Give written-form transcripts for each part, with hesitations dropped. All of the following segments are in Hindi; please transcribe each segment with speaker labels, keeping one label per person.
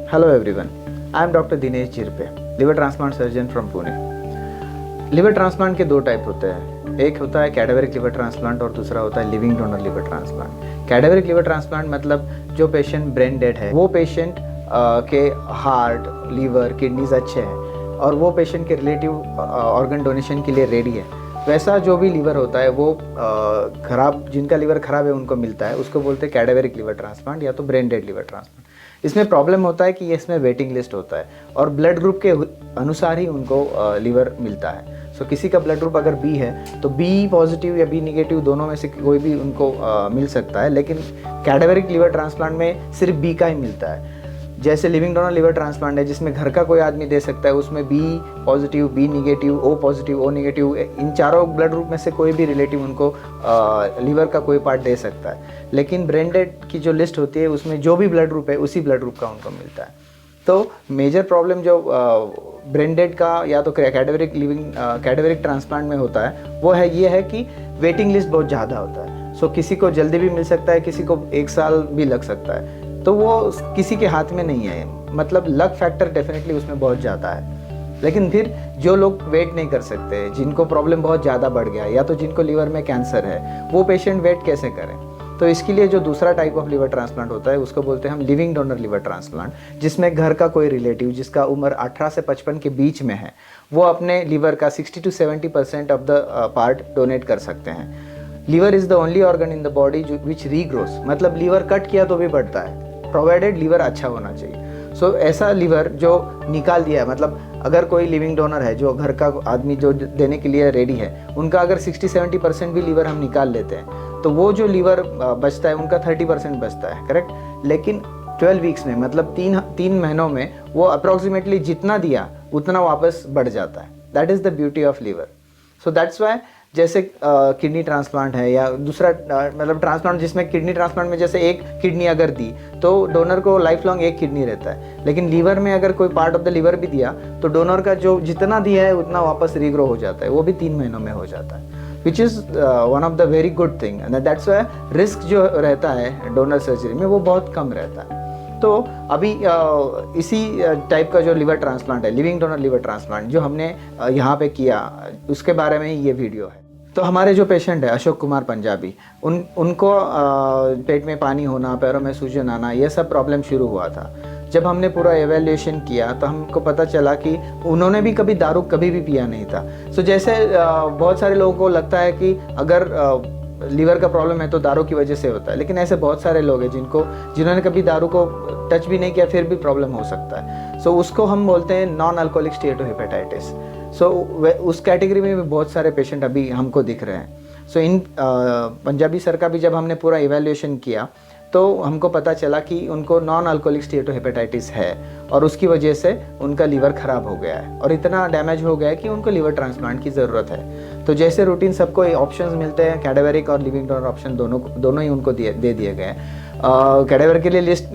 Speaker 1: Hello everyone, I am Dr. Dinesh Jirpe, liver transplant surgeon from Pune. Liver transplant के दो टाइप होते हैं, एक होता है कैडावरिक लिवर ट्रांसप्लांट और दूसरा होता है living donor liver transplant. Cadaveric liver transplant मतलब जो पेशेंट ब्रेन डेड है, वो पेशेंट के हार्ट, लीवर, किडनीज अच्छे हैं और वो पेशेंट के रिलेटिव ऑर्गन डोनेशन के लिए रेडी है। वैसा जो भी लीवर होता है वो खराब, जिनका लीवर खराब है उनको मिलता है, उसको बोलते हैं कैडावरिक लिवर ट्रांसप्लांट या तो ब्रेन डेड लिवर ट्रांसप्लांट। इसमें प्रॉब्लम होता है कि इसमें वेटिंग लिस्ट होता है और ब्लड ग्रुप के अनुसार ही उनको लीवर मिलता है। सो किसी का ब्लड ग्रुप अगर बी है तो बी पॉजिटिव या बी निगेटिव दोनों में से कोई भी उनको मिल सकता है, लेकिन कैडावरिक लिवर ट्रांसप्लांट में सिर्फ बी का ही मिलता है। जैसे लिविंग डोनर लिवर ट्रांसप्लांट है जिसमें घर का कोई आदमी दे सकता है, उसमें B positive, B negative, O positive, O negative, इन चारों ब्लड ग्रुप में से कोई भी रिलेटिव उनको लीवर का कोई पार्ट दे सकता है। लेकिन ब्रेन डेड की जो लिस्ट होती है उसमें जो भी ब्लड ग्रुप है उसी ब्लड ग्रुप का उनको मिलता है। तो मेजर प्रॉब्लम जो ब्रेन डेड का या तो कैडावरिक ट्रांसप्लांट में होता है वो है ये है कि वेटिंग लिस्ट बहुत ज़्यादा होता है। सो किसी को जल्दी भी मिल सकता है, किसी को 1 साल भी लग सकता है, तो वो किसी के हाथ में नहीं है। मतलब लक फैक्टर डेफिनेटली उसमें बहुत ज़्यादा है। लेकिन फिर जो लोग वेट नहीं कर सकते, जिनको प्रॉब्लम बहुत ज़्यादा बढ़ गया या तो जिनको लीवर में कैंसर है, वो पेशेंट वेट कैसे करें? तो इसके लिए जो दूसरा टाइप ऑफ लिवर ट्रांसप्लांट होता है उसको बोलते हैं हम लिविंग डोनर लिवर ट्रांसप्लांट, जिसमें घर का कोई रिलेटिव जिसका उम्र 18 से 55 के बीच में है वो अपने लीवर का 60 to 70% of the part donate कर सकते हैं। Liver is the only organ in the body which regrows, मतलब लीवर कट किया तो भी बढ़ता है, प्रोवाइडेड लीवर अच्छा होना चाहिए। सो ऐसा लीवर जो निकाल दिया है, मतलब अगर कोई लिविंग डोनर है जो घर का आदमी जो देने के लिए रेडी है, उनका अगर 60-70% भी लीवर हम निकाल लेते हैं तो वो जो लीवर बचता है उनका 30% बचता है, करेक्ट। लेकिन 12 वीक्स में, मतलब तीन महीनों में वो अप्रॉक्सीमेटली जितना दिया उतना वापस बढ़ जाता है। That is the beauty of liver. So that's why जैसे किडनी ट्रांसप्लांट है या दूसरा मतलब ट्रांसप्लांट जिसमें किडनी ट्रांसप्लांट में जैसे एक किडनी अगर दी तो डोनर को लाइफ लॉन्ग एक किडनी रहता है, लेकिन लीवर में अगर कोई पार्ट ऑफ द लीवर भी दिया तो डोनर का जो जितना दिया है उतना वापस रीग्रो हो जाता है, वो भी 3 महीनों में हो जाता है, which is one of the very good thing. And that's why risk जो रहता है डोनर सर्जरी में वो बहुत कम रहता है। तो अभी इसी टाइप का जो लिवर ट्रांसप्लांट है, लिविंग डोनर लिवर ट्रांसप्लांट, जो हमने यहाँ पे किया उसके बारे में ये वीडियो है। तो हमारे जो पेशेंट है अशोक कुमार पंजाबी, उनको पेट में पानी होना, पैरों में सूजन आना, ये सब प्रॉब्लम शुरू हुआ था। जब हमने पूरा एवेल्यूएशन किया तो हमको पता चला कि उन्होंने भी कभी दारू कभी भी पिया नहीं था। सो जैसे बहुत सारे लोगों को लगता है कि अगर लीवर का प्रॉब्लम है तो दारू की वजह से होता है, लेकिन ऐसे बहुत सारे लोग हैं जिन्होंने कभी दारू को टच भी नहीं किया फिर भी प्रॉब्लम हो सकता है। सो उसको हम बोलते हैं नॉन अल्कोहलिक स्टीएटोहेपेटाइटिस। सो उस कैटेगरी में भी बहुत सारे पेशेंट अभी हमको दिख रहे हैं। सो इन पंजाबी सर का भी जब हमने पूरा इवैल्यूएशन किया तो हमको पता चला कि उनको नॉन अल्कोहलिक स्टीएटोहेपेटाइटिस है और उसकी वजह से उनका लीवर ख़राब हो गया है और इतना डैमेज हो गया है कि उनको लीवर ट्रांसप्लांट की ज़रूरत है। तो जैसे रूटीन सबको ऑप्शंस मिलते हैं, कैडावरिक और लिविंग डोनर ऑप्शन दोनों ही उनको दे दिए गए हैं। कैडावर के लिए लिस्ट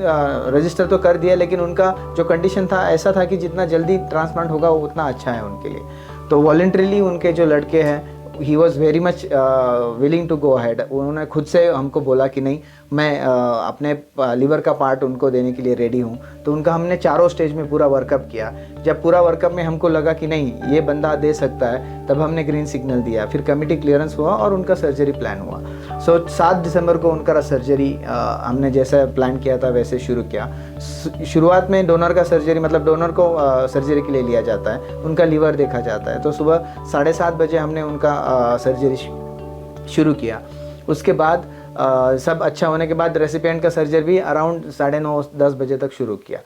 Speaker 1: रजिस्टर तो कर दिया, लेकिन उनका जो कंडीशन था ऐसा था कि जितना जल्दी ट्रांसप्लांट होगा उतना अच्छा है उनके लिए। तो वॉलंटरीली उनके जो लड़के हैं he was very much willing to go ahead. उन्होंने खुद से हमको बोला कि नहीं, मैं अपने लीवर का पार्ट उनको देने के लिए रेडी हूँ। तो उनका हमने चारों स्टेज में पूरा वर्कअप किया। जब पूरा वर्कअप में हमको लगा कि नहीं ये बंदा दे सकता है, तब हमने ग्रीन सिग्नल दिया, फिर कमिटी क्लियरेंस हुआ और उनका सर्जरी प्लान हुआ। सो 7 दिसंबर को उनका सर्जरी हमने जैसा प्लान किया था वैसे शुरू किया। शुरुआत में डोनर का सर्जरी, मतलब डोनर को सर्जरी के लिए लिया जाता है, उनका लीवर देखा जाता है। तो सुबह 7:30 बजे हमने उनका सर्जरी शुरू किया। उसके बाद सब अच्छा होने के बाद रेसिपिएंट का सर्जरी भी अराउंड 9:30-10 बजे तक शुरू किया।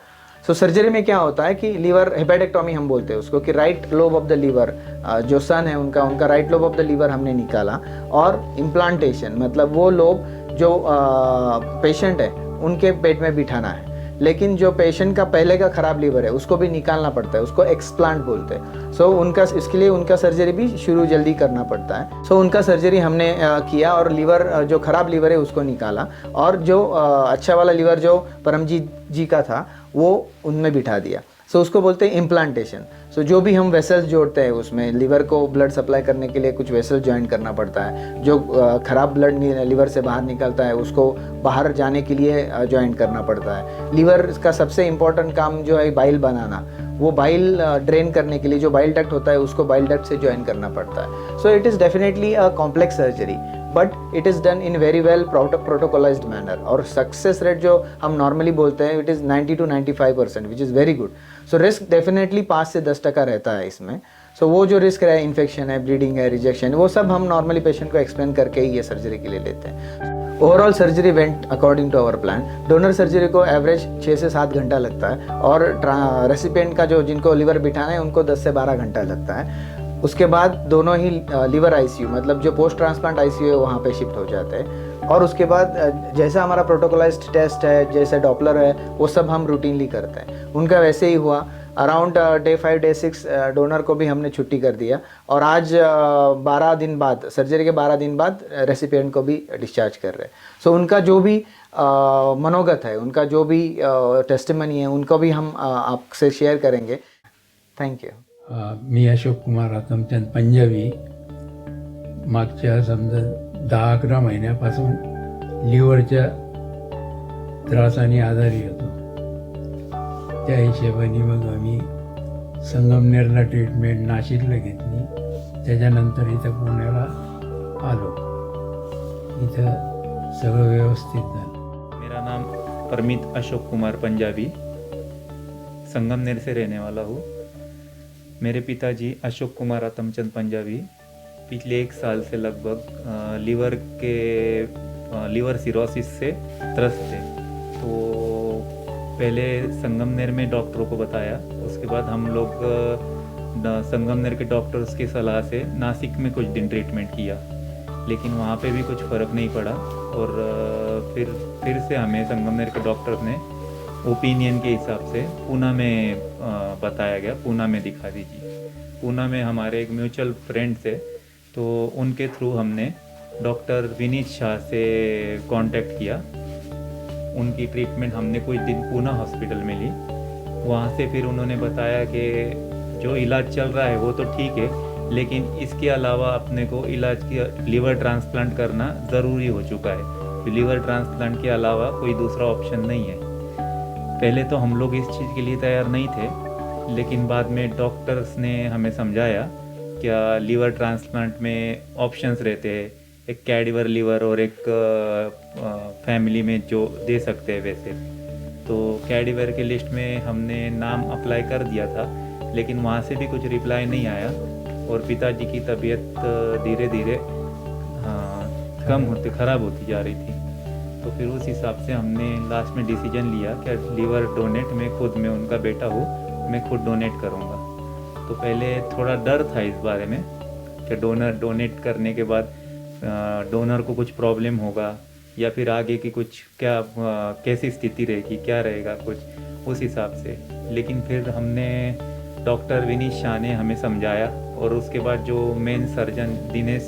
Speaker 1: सो सर्जरी में क्या होता है कि लीवर हेपेटेक्टोमी हम बोलते हैं उसको, कि right lobe of the liver जो सन है उनका right lobe of the liver हमने निकाला, और इम्प्लांटेशन मतलब वो लोब जो पेशेंट है उनके पेट में बिठाना है। लेकिन जो पेशेंट का पहले का ख़राब लीवर है उसको भी निकालना पड़ता है, उसको एक्सप्लांट बोलते हैं। सो उनका इसके लिए उनका सर्जरी भी शुरू जल्दी करना पड़ता है। सो उनका सर्जरी हमने किया और लीवर जो ख़राब लीवर है उसको निकाला, और जो अच्छा वाला लीवर जो परमजीत जी का था वो उनमें बिठा दिया। सो उसको बोलते हैं इम्प्लांटेशन। सो जो भी हम वेसल्स जोड़ते हैं उसमें लिवर को ब्लड सप्लाई करने के लिए कुछ वेसल ज्वाइन करना पड़ता है, जो ख़राब ब्लड लिवर से बाहर निकलता है उसको बाहर जाने के लिए ज्वाइन करना पड़ता है। लिवर का सबसे इम्पॉर्टेंट काम जो है बाइल बनाना, वो बाइल ड्रेन करने के लिए जो बाइल डक्ट होता है उसको बाइल डक्ट से ज्वाइन करना पड़ता है। So it is definitely a complex surgery, but it is done in very well protocolized manner. और सक्सेस रेट जो हम नॉर्मली बोलते हैं it is 90 to 95%, which is very good. So risk definitely 5 से 10% रहता है इसमें। सो वो जो रिस्क है, इन्फेक्शन है, ब्लीडिंग है, रिजेक्शन, वो सब हम नॉर्मली पेशेंट को एक्सप्लेन करके ही ये सर्जरी के लिए लेते हैं। Overall surgery went according to our plan. Donor surgery को एवरेज 6 से 7 घंटा लगता है, और रेसिपिएंट का जो जिनको लिवर बिठाना है उनको 10 से 12 घंटा लगता है। उसके बाद दोनों ही लिवर आईसीयू, मतलब जो पोस्ट ट्रांसप्लांट आईसीयू है वहाँ पे शिफ्ट हो जाते हैं। और उसके बाद जैसा हमारा प्रोटोकॉलाइज्ड टेस्ट है, जैसे डॉपलर है, वो सब हम रूटीनली करते हैं। उनका वैसे ही हुआ। अराउंड डे 5 डे 6 डोनर को भी हमने छुट्टी कर दिया, और आज 12 दिन बाद, सर्जरी के 12 दिन बाद रेसिपिएंट को भी डिस्चार्ज कर रहे हैं। सो उनका जो भी मनोगत है, उनका जो भी टेस्टिमनी है, उनको भी हम आपसे शेअर करेंगे। Thank you.
Speaker 2: मी अशोक कुमार आतमचंद पंजाबी, मागच्या समजा 10-11 महिन्यापासून लिव्हरच्या त्रासाने आजारी होतो. त्या हिशोबाने मग आम्ही संगमनेरला ट्रीटमेंट नाशिकला घेतली. त्याच्यानंतर इथं पुण्याला आलो. इथं सगळं व्यवस्थित झालं.
Speaker 3: मेरा नाम परमित अशोक कुमार पंजाबी, संगमनेर से रहने वाला हूँ। मेरे पिताजी अशोक कुमार आतमचंद पंजाबी पिछले 1 साल से लगभग लीवर सिरोसिस से त्रस्त थे। तो पहले संगमनेर में डॉक्टरों को बताया, उसके बाद हम लोग संगमनेर के डॉक्टर्स की सलाह से नासिक में कुछ दिन ट्रीटमेंट किया, लेकिन वहाँ पे भी कुछ फ़र्क नहीं पड़ा। और फिर से हमें संगमनेर के डॉक्टर ने ओपिनियन के हिसाब से पूना में बताया गया, पूना में दिखा दीजिए। पूना में हमारे एक म्यूचुअल फ्रेंड थे, तो उनके थ्रू हमने डॉक्टर विनीत शाह से कांटेक्ट किया। उनकी ट्रीटमेंट हमने कुछ दिन पूना हॉस्पिटल में ली। वहाँ से फिर उन्होंने बताया कि जो इलाज चल रहा है वो तो ठीक है, लेकिन इसके अलावा अपने को इलाज की लीवर ट्रांसप्लांट करना ज़रूरी हो चुका है। लीवर ट्रांसप्लांट के अलावा कोई दूसरा ऑप्शन नहीं है। पहले तो हम लोग इस चीज़ के लिए तैयार नहीं थे, लेकिन बाद में डॉक्टर्स ने हमें समझाया क्या लीवर ट्रांसप्लांट में ऑप्शंस रहते हैं, एक कैडिवर लीवर और एक फैमिली में जो दे सकते हैं वैसे। तो कैडिवर के लिस्ट में हमने नाम अप्लाई कर दिया था, लेकिन वहाँ से भी कुछ रिप्लाई नहीं आया, और पिताजी की तबीयत धीरे धीरे ख़राब होती जा रही थी। तो फिर उस हिसाब से हमने लास्ट में डिसीजन लिया कि लीवर डोनेट मैं उनका बेटा हूँ, मैं खुद डोनेट करूँगा। तो पहले थोड़ा डर था इस बारे में कि डोनेट करने के बाद डोनर को कुछ प्रॉब्लम होगा, या फिर आगे की कुछ कैसी स्थिति रहेगी, क्या रहेगा कुछ उस हिसाब से। लेकिन फिर हमने डॉक्टर विनीत शाह ने हमें समझाया, और उसके बाद जो main surgeon Dinesh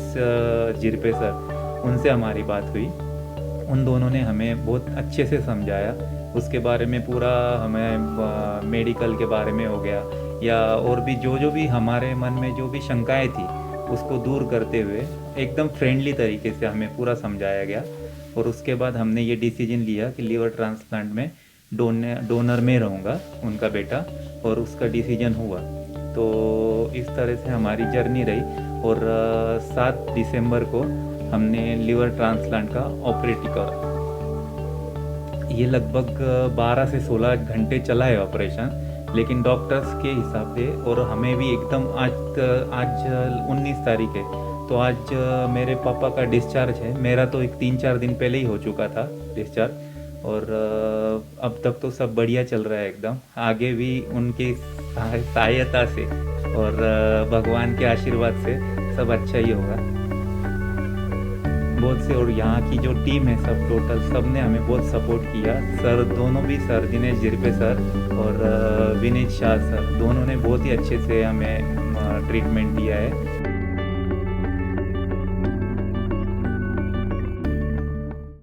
Speaker 3: Jirpe sir, उनसे हमारी बात हुई। उन दोनों ने हमें बहुत अच्छे से समझाया, उसके बारे में पूरा हमें मेडिकल के बारे में हो गया, या और भी जो भी हमारे मन में जो भी शंकाएं थी उसको दूर करते हुए एकदम फ्रेंडली तरीके से हमें पूरा समझाया गया। और उसके बाद हमने ये डिसीजन लिया कि लीवर ट्रांसप्लांट में डोनर में रहूँगा, उनका बेटा, और उसका डिसीजन हुआ। तो इस तरह से हमारी जर्नी रही, और 7 दिसंबर को हमने लिवर ट्रांसप्लांट का ऑपरेट करा। ये लगभग 12 से 16 घंटे चला है ऑपरेशन, लेकिन डॉक्टर्स के हिसाब से, और हमें भी एकदम आज 19 तारीख है, तो आज मेरे पापा का डिस्चार्ज है। मेरा तो एक 3-4 दिन पहले ही हो चुका था डिस्चार्ज, और अब तक तो सब बढ़िया चल रहा है एकदम। आगे भी उनकी सहायता से और भगवान के आशीर्वाद से सब अच्छा ही होगा। बहुत से, और यहाँ की जो टीम है सब टोटल, सब ने हमें बहुत सपोर्ट किया। सर दोनों भी, सर दिनेश जिरपे सर और विनीत शाह सर, दोनों ने बहुत ही अच्छे से हमें ट्रीटमेंट दिया है।